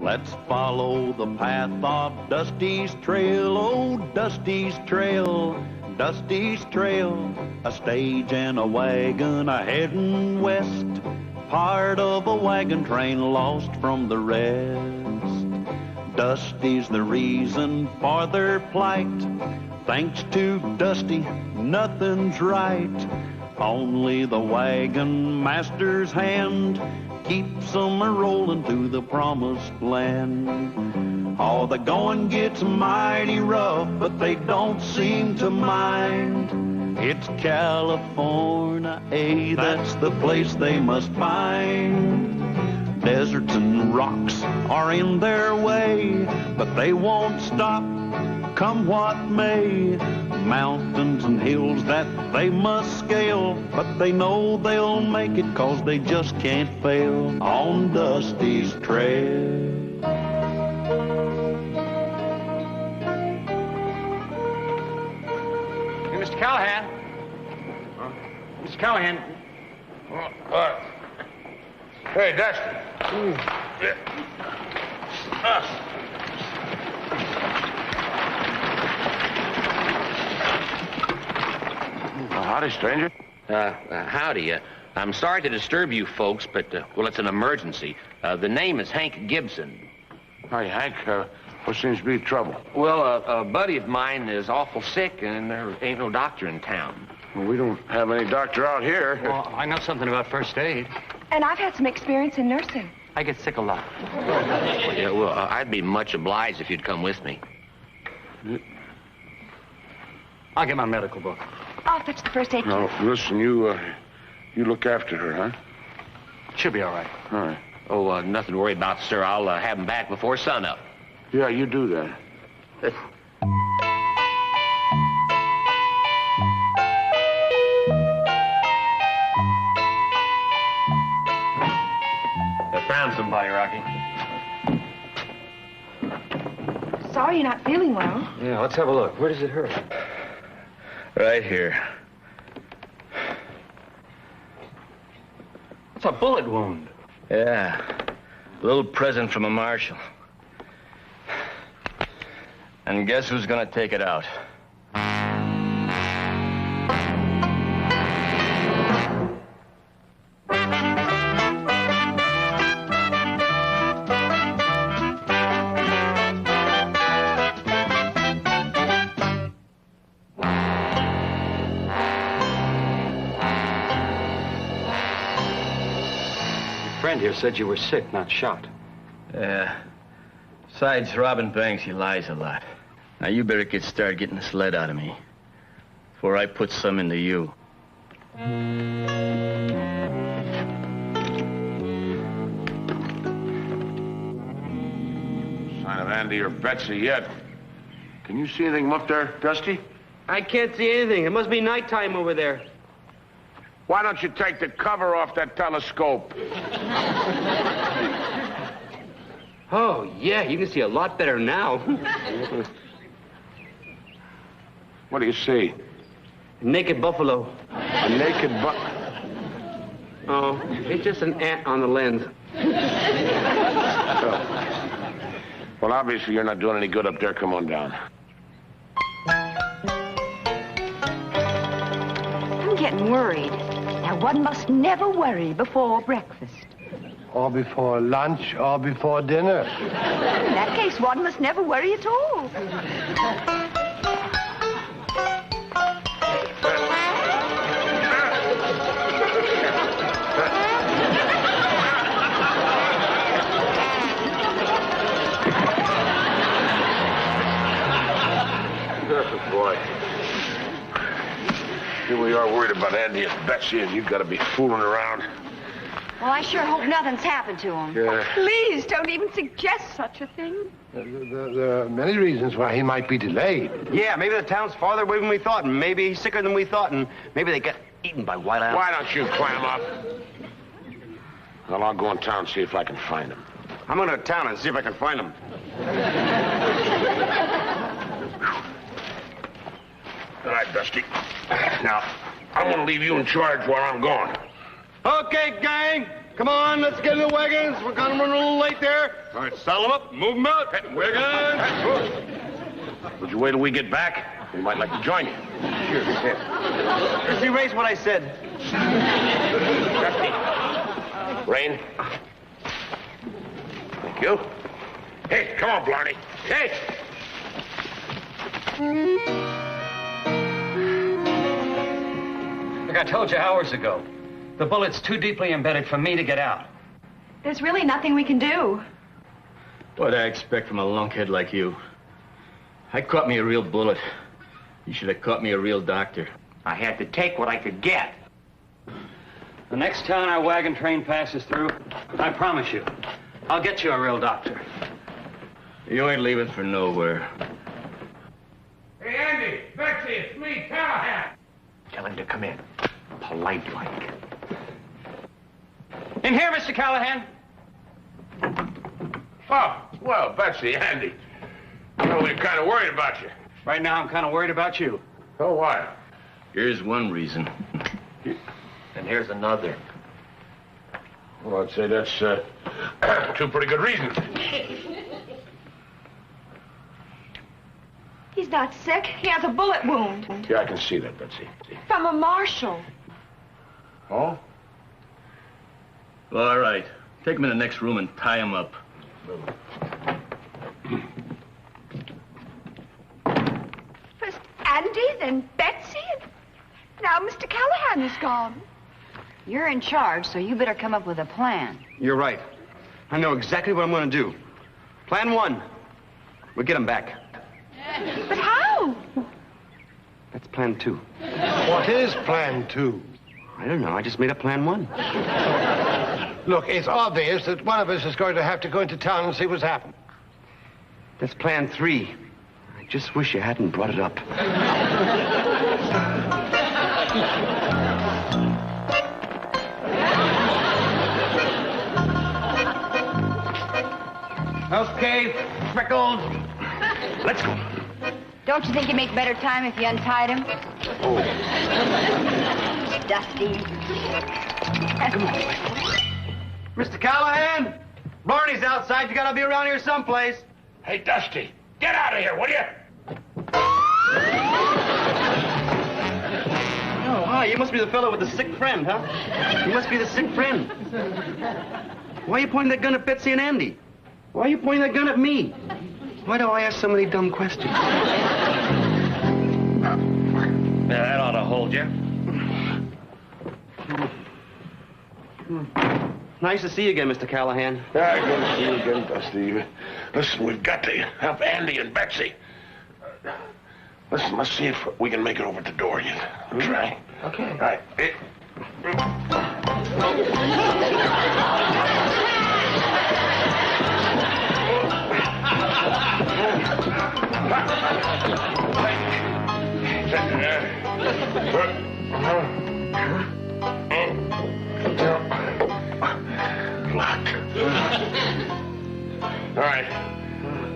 Let's follow the path of Dusty's trail, oh, Dusty's trail, Dusty's trail. A stage and a wagon a-heading west, part of a wagon train lost from the rest. Dusty's the reason for their plight. Thanks to Dusty, nothing's right. Only the wagon master's hand keeps them a-rolling to the promised land. Oh, the going gets mighty rough, but they don't seem to mind. It's California, that's the place they must find. Deserts and rocks are in their way, but they won't stop, come what may. Mountains and hills that they must scale, but they know they'll make it 'cause they just can't fail on Dusty's trail. Hey, Mr. Callahan. Huh? Mr. Callahan. What? Hey, Dusty. Yeah. Howdy, stranger. Howdy. I'm sorry to disturb you folks, but, well, it's an emergency. The name is Hank Gibson. Hi, Hank. What seems to be the trouble? Well, a buddy of mine is awful sick, and there ain't no doctor in town. Well, we don't have any doctor out here. Well, I know something about first aid. And I've had some experience in nursing. I get sick a lot. Well, I'd be much obliged if you'd come with me. I'll get my medical book. I'll fetch the first aid kit. No, listen, you look after her, huh? She'll be all right. All right. Oh, nothing to worry about, sir. I'll have him back before sunup. Yeah, you do that. I found somebody, Rocky. Sorry you're not feeling well. Yeah, let's have a look. Where does it hurt? Right here. It's a bullet wound. Yeah. A little present from a marshal. And guess who's gonna take it out? Friend here said you were sick, not shot. Yeah. Besides robbing banks, he lies a lot. Now, you better start getting this lead out of me before I put some into you. Sign of Andy or Betsy yet. Can you see anything up there, Dusty? I can't see anything. It must be nighttime over there. Why don't you take the cover off that telescope? Oh, yeah, you can see a lot better now. What do you see? Naked buffalo. A naked Oh, it's just an ant on the lens. Well, obviously you're not doing any good up there. Come on down. I'm getting worried. Now, one must never worry before breakfast. Or before lunch, or before dinner. In that case, one must never worry at all. Boy. Here we are worried about Andy and Betsy, and you've got to be fooling around. Well, I sure hope nothing's happened to him. Yeah. Please don't even suggest such a thing. There are many reasons why he might be delayed. Yeah, maybe the town's farther away than we thought, and maybe he's sicker than we thought, and maybe they got eaten by wild animals. Why don't you clam up? Well, I'll go in town and see if I can find him. I'm going to town and see if I can find him. All right, Dusty. Now, I'm going to leave you in charge while I'm gone. Okay, gang, Come on, let's get in the wagons. We're gonna run a little late there. All right, saddle them up, move them out. Wagons. Would you wait till we get back? We might like to join you. Here. Just erase what I said. Dusty. Rain. Thank you. Hey, come on, Blarney. Hey! Like I told you hours ago, the bullet's too deeply embedded for me to get out. There's really nothing we can do. What'd I expect from a lunkhead like you? I caught me a real bullet. You should have caught me a real doctor. I had to take what I could get. The next town our wagon train passes through, I promise you, I'll get you a real doctor. You ain't leaving for nowhere. Hey, Andy, Betsy, it's me, Callahan. Tell him to come in. Polite-like. In here, Mr. Callahan. Oh, well, Betsy, Andy. Well, we're kind of worried about you. Right now, I'm kind of worried about you. Oh, why? Here's one reason. And here's another. Well, I'd say that's two pretty good reasons. He's not sick. He has a bullet wound. Yeah, I can see that, Betsy. From a marshal. Oh? All right. Take him in the next room and tie him up. First Andy, then Betsy, and now Mr. Callahan is gone. You're in charge, so you better come up with a plan. You're right. I know exactly what I'm gonna do. Plan 1. We'll get him back. But how? That's plan 2. What is plan 2? I don't know. I just made up plan 1. Look, it's obvious that one of us is going to have to go into town and see what's happened. That's plan 3. I just wish you hadn't brought it up. Okay, Freckles. Let's go. Don't you think you'd make better time if you untied him? Oh. Dusty. Come on. Mr. Callahan, Barney's outside. You gotta be around here someplace. Hey, Dusty, get out of here, will you? Oh, hi. You must be the fellow with the sick friend, huh? You must be the sick friend. Why are you pointing that gun at Betsy and Andy? Why are you pointing that gun at me? Why do I ask so many dumb questions? Yeah, that ought to hold you. Nice to see you again, Mr. Callahan. Yeah, good to see you again, Dusty. Listen, we've got to help Andy and Betsy. Listen, let's see if we can make it over the door yet. Try. Okay. All right. Locked. All right.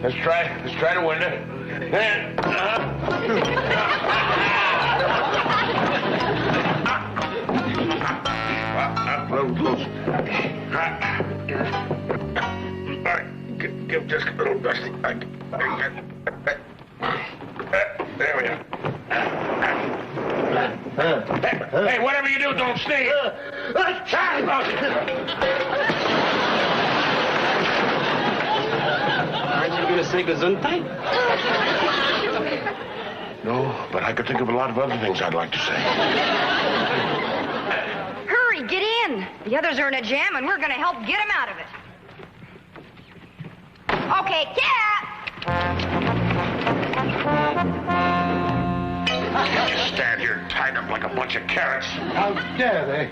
Let's try the window. And, close. All right. Give just a little Dusty. There we are. Hey, whatever you do, don't sneeze. Aren't you going to say gesundheit? No, but I could think of a lot of other things I'd like to say. Hurry, get in. The others are in a jam, and we're going to help get them out of it. Okay, cat. Just stand here tied up like a bunch of carrots. How dare they?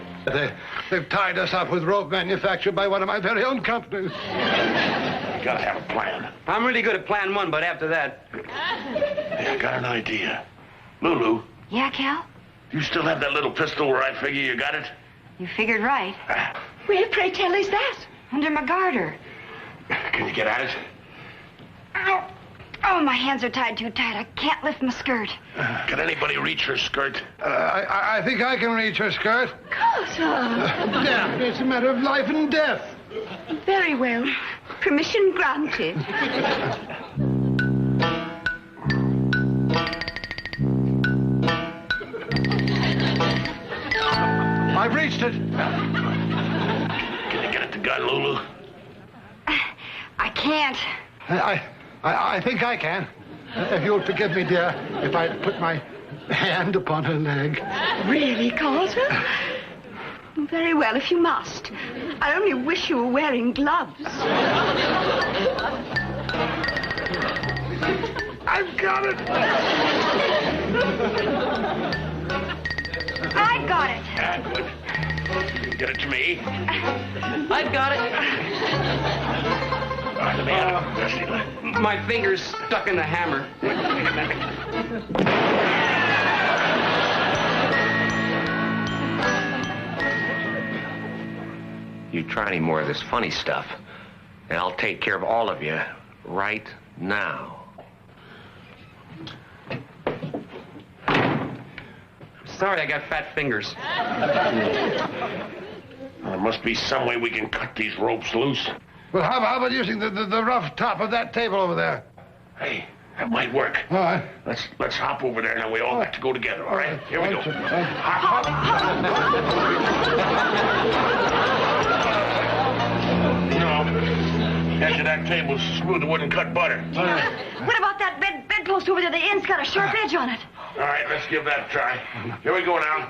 They've tied us up with rope manufactured by one of my very own companies. You gotta have a plan. I'm really good at plan 1, but after that... Hey, I got an idea. Lulu, Yeah, Cal? you still have that little pistol where I figure you got it? You figured right. Where, pray tell, is that? Under my garter. Can you get at it? Ow. Oh, my hands are tied too tight. I can't lift my skirt. Can anybody reach her skirt? I think I can reach her skirt. Carter. Damn, it's a matter of life and death. Very well. Permission granted. I've reached it. Can you get at the gun, Lulu? I can't. I think I can. If you'll forgive me, dear, if I put my hand upon her leg. Really, Carter? Very well, if you must. I only wish you were wearing gloves. I've got it. I got it. Good. Get it to me. I've got it. All right, let me have it. Dusty, My finger's stuck in the hammer. wait a minute. You try any more of this funny stuff, and I'll take care of all of you right now. Sorry, I got fat fingers. There must be some way we can cut these ropes loose. Well, how about using the rough top of that table over there? Hey, that might work. All right. Let's hop over there now. We all got to go together, all right? Here we go. Hop, hop. No. Edge of that table's smooth, it wouldn't cut butter. What about that bedpost over there? The end's got a sharp edge on it. All right, let's give that a try. Here we go now.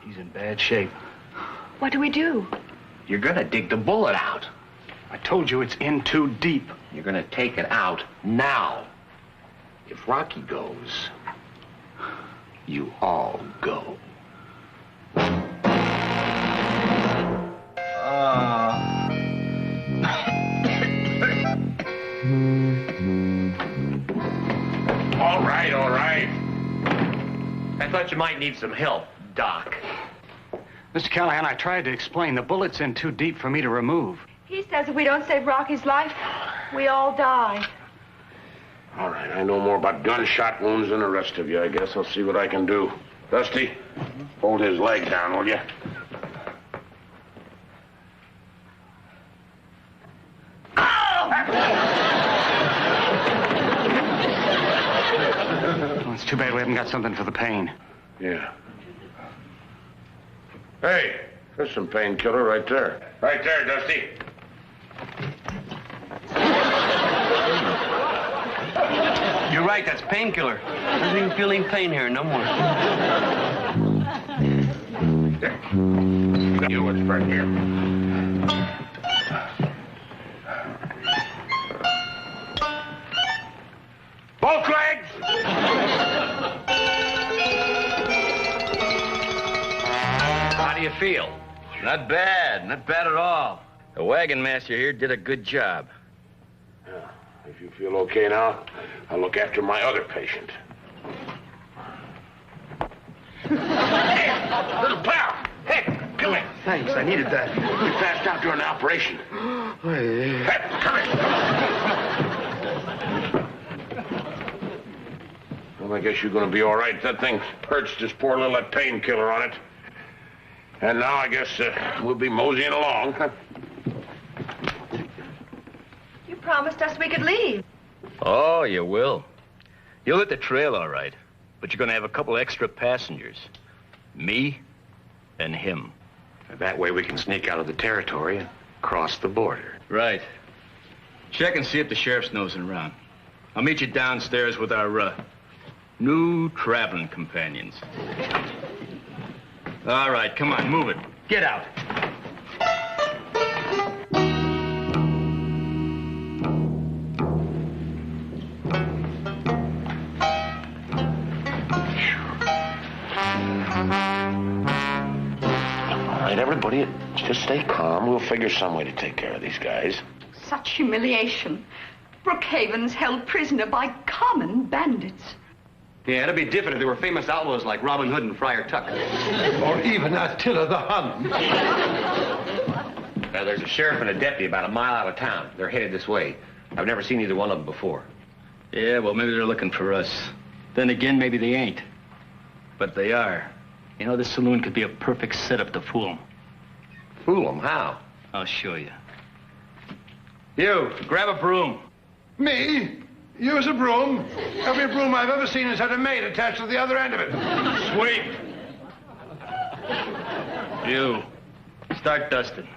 He's in bad shape. What do we do? You're gonna dig the bullet out. I told you it's in too deep. You're gonna take it out now. If Rocky goes, you all go. All right, all right. I thought you might need some help, Doc. Mr. Callahan, I tried to explain. The bullet's in too deep for me to remove. He says if we don't save Rocky's life, we all die. All right, I know more about gunshot wounds than the rest of you. I guess I'll see what I can do. Dusty, hold his leg down, will you? Oh, it's too bad we haven't got something for the pain. Yeah. Hey, there's some painkiller right there. Right there, Dusty. You're right, that's painkiller. Doesn't even feel any pain here, no more. You what's right here. Both legs! How do you feel? Not bad. Not bad at all. The wagon master here did a good job. If you feel okay now, I'll look after my other patient. Hey, little pal! Hey, come here. Thanks, I needed that. We passed out during the operation. Hey, come here. Well, I guess you're going to be all right. That thing hurts this poor little painkiller on it. And now I guess we'll be moseying along. You promised us we could leave. Oh, you will. You'll hit the trail all right, but you're going to have a couple extra passengers. Me and him. That way we can sneak out of the territory and cross the border. Right. Check and see if the sheriff's nosing around. I'll meet you downstairs with our new traveling companions. All right, come on, move it. Get out. All right, everybody, just stay calm. We'll figure some way to take care of these guys. Such humiliation. Brookhaven's held prisoner by common bandits. Yeah, it'd be different if they were famous outlaws like Robin Hood and Friar Tuck. Or even Attila the Hun. There's a sheriff and a deputy about a mile out of town. They're headed this way. I've never seen either one of them before. Yeah, well, maybe they're looking for us. Then again, maybe they ain't. But they are. You know, this saloon could be a perfect setup to fool them. Fool them? How? I'll show you. You, grab a broom. Me? Use a broom? Every broom I've ever seen has had a maid attached to the other end of it. Sweep. You, start dusting.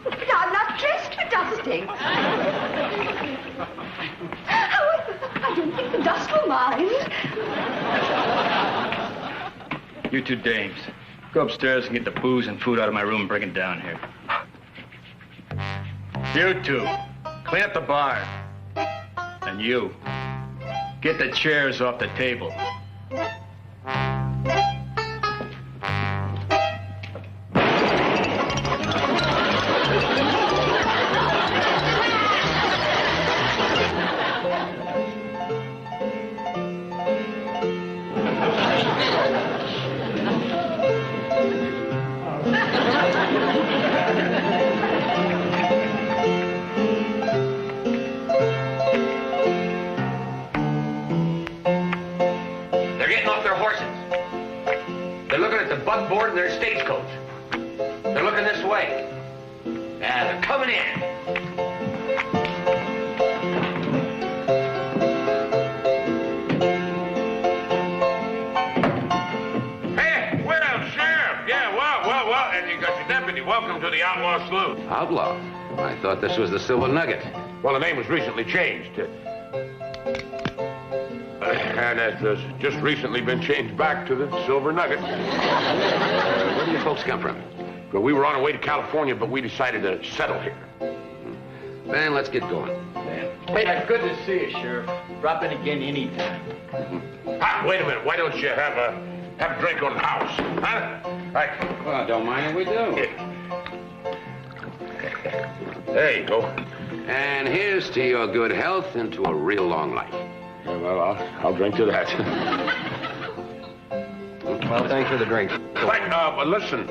But I'm not dressed for dusting. However, I don't think the dust will mind. You two dames, go upstairs and get the booze and food out of my room and bring it down here. You two, clean up the bar. And you, get the chairs off the table. Buckboard in their stagecoach. They're looking this way. Yeah, they're coming in. Hey, well, Sheriff. Yeah, well, and you got your deputy. Welcome to the Outlaw Saloon. Outlaw? I thought this was the Silver Nugget. Well, the name was recently changed. And it has just recently been changed back to the Silver Nugget. Where do you folks come from? Well, we were on our way to California, but we decided to settle here. Then let's get going. Hey, good to see you, Sheriff. Drop in again anytime. Wait a minute. Why don't you have a drink on the house? Huh? Right. Well, don't mind if we do. There you go. And here's to your good health and to a real long life. Yeah, well, I'll drink to that. Well, thanks for the drink. Right, but listen,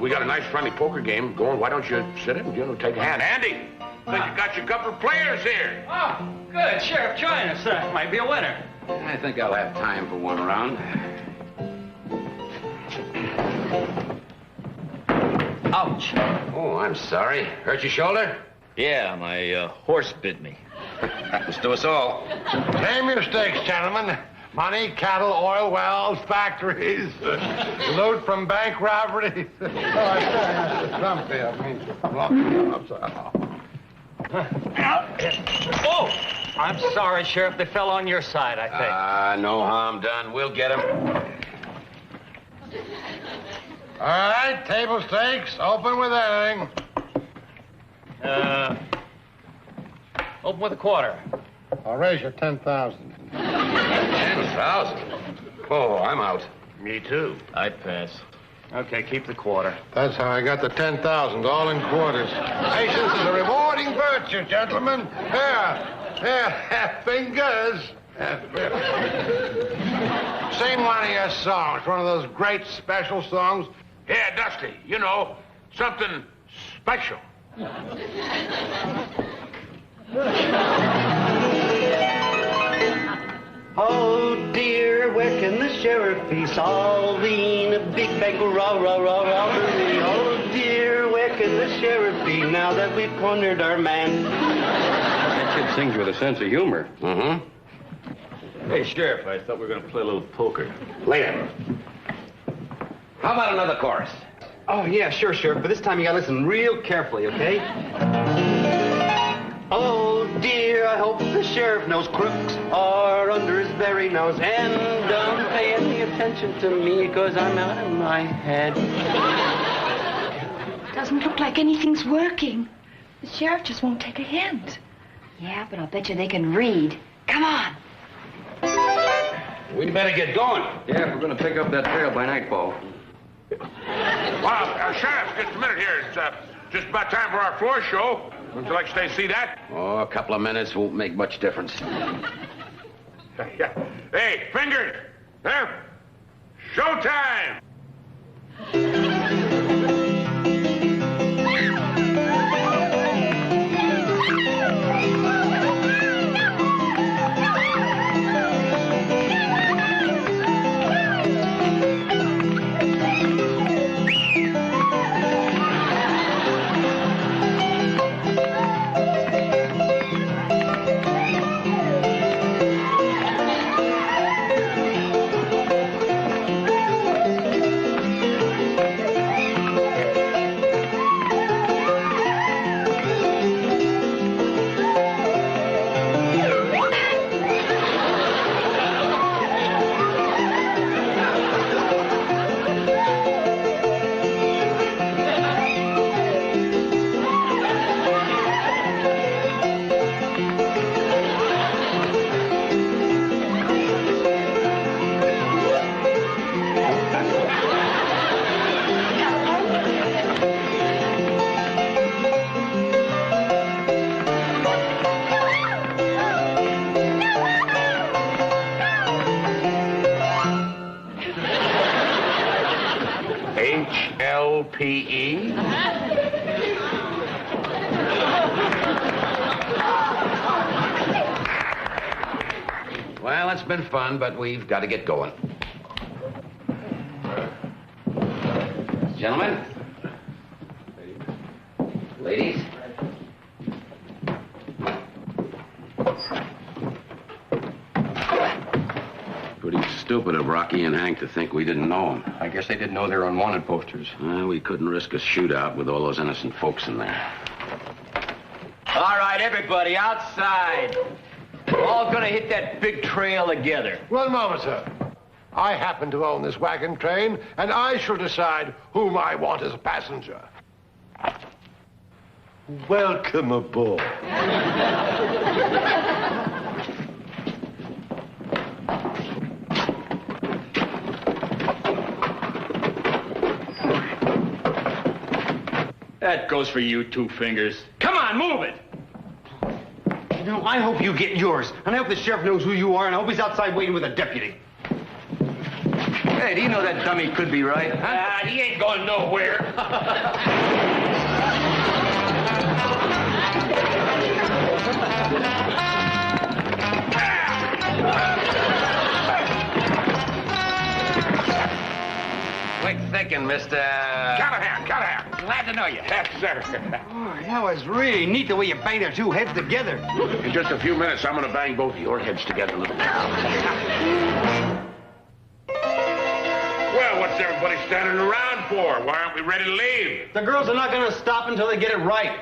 we got a nice friendly poker game going. Why don't you sit in and take a hand? Andy, think you got your couple of players here. Oh, good. Sheriff, join us. Might be a winner. I think I'll have time for one round. Ouch. Oh, I'm sorry. Hurt your shoulder? Yeah, my horse bit me. Happens to us all. Name your stakes, gentlemen. Money, cattle, oil wells, factories, loot from bank robberies. Oh, I I'm sorry. Oh, I'm sorry, Sheriff. They fell on your side, I think. No harm done. We'll get him. All right, table stakes. Open with anything. Open with a quarter. I'll raise you 10,000. 10,000? Oh, I'm out. Me too. I'd pass. Okay, keep the quarter. That's how I got the 10,000, all in quarters. Patience is a rewarding virtue, gentlemen. Here, fingers. Sing one of your songs, one of those great special songs. Yeah, Dusty, you know, something special. Oh dear, where can the sheriff be solving a big bank robbery? Oh dear, where can the sheriff be now that we've cornered our man? That kid sings with a sense of humor. Mm-hmm. Hey, Sheriff, I thought we were going to play a little poker. Later. How about another chorus? Oh yeah, sure, Sheriff, but this time you gotta listen real carefully, okay? Oh dear, I hope the sheriff knows crooks are under his very nose. And don't pay any attention to me, because I'm out of my head. Doesn't look like anything's working. The sheriff just won't take a hint. Yeah, but I'll bet you they can read. Come on. We'd better get going. Yeah, if we're gonna pick up that trail by nightfall. Well, Sheriff, just a minute here. It's just about time for our floor show. Would you like to stay see that? Oh, a couple of minutes won't make much difference. Hey, Fingers! There! Showtime! HLPE? Well, it's been fun, but we've got to get going. Gentlemen? Ladies? Pretty stupid of Rocky and Hank to think we didn't know him. I guess they didn't know they were on wanted posters. We couldn't risk a shootout with all those innocent folks in there. All right, everybody, outside. We're all gonna hit that big trail together. One moment, sir. I happen to own this wagon train, and I shall decide whom I want as a passenger. Welcome aboard. That goes for you, Two Fingers. Come on, move it! You know, I hope you get yours. And I hope the sheriff knows who you are, and I hope he's outside waiting with a deputy. Hey, do you know that dummy could be right? Ah, he ain't going nowhere. Quick thinking, Mr. Callahan! Glad to know you. Yes, sir. Oh, that was really neat the way you banged their two heads together. In just a few minutes, I'm gonna bang both of your heads together, little pal. Well, what's everybody standing around for? Why aren't we ready to leave? The girls are not going to stop until they get it right.